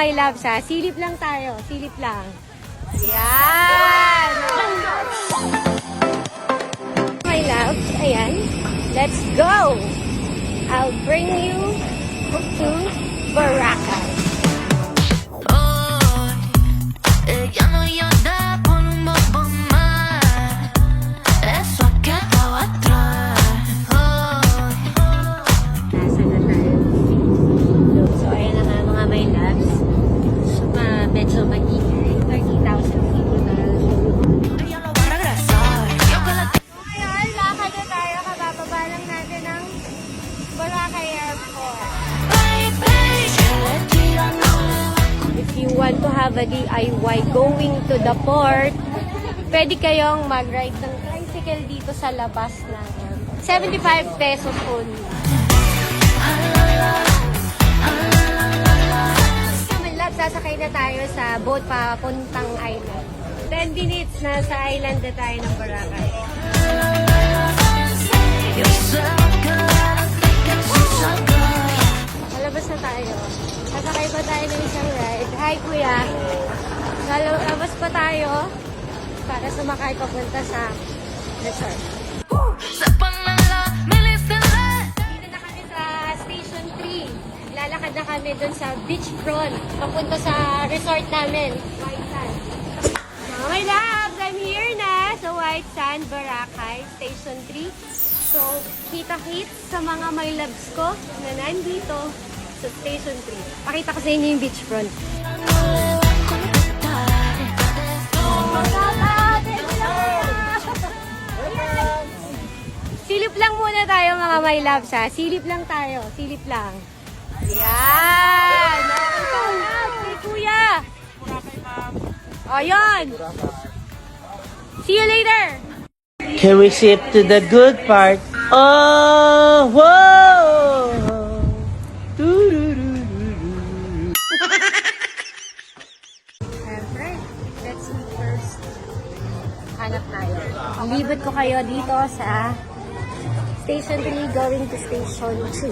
my loves ha. Silip lang tayo. Silip lang. Ayan! My loves, ayan. Let's go! I'll bring you to Boracay. Ya no llora por un poco más. Eso ha quedado atrás. Nasa na tayo? So, ayan na nga mga my loves. So, medyo mag-ingay. 30,000 people na. Ella no va a regresar. Yo que la Ngayon, lakad na tayo. Kabababa lang natin ng Boracay Airport. If you want to have a DIY going to the port, pwede kayong mag-ride ng tricycle dito sa labas ng airport. 75 pesos only. My love, sasakay na tayo sa boat papuntang island. 10 minutes na sa island na tayo ng Boracay. Malabas na tayo. Sasakay pa tayo ng isang ride. Hi, kuya. Malabas pa tayo para sumakay papunta sa resort. Dito na kami sa Station 3. Lalakad na kami dun sa beachfront. Papunta sa resort namin. White Sand. My loves, I'm here na sa White Sand, Boracay, Station 3. So, kita-kits sa mga my loves ko na nandito sa Station 3. Pakita ko sa inyo yung beachfront. Silip lang muna tayo mga my loves ha. Silip lang tayo. Silip lang. Ayan! Hey, kuya! Ayan! See you later! Can we shift to the good part? Oh, whoa! Doo-doo-doo-doo-doo. Siyempre, let's eat first. Hanap tayo. Libot ko kayo dito sa Station 3 going to Station 2.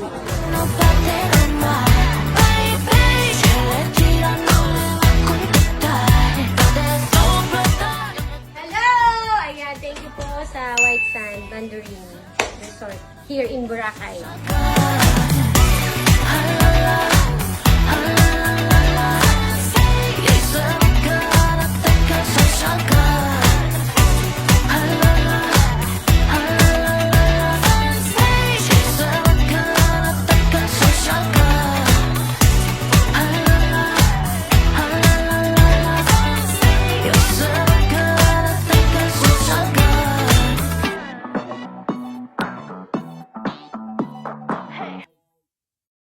Hello! Ayan, thank you po sa White Sand Mandarin Resort here in Boracay.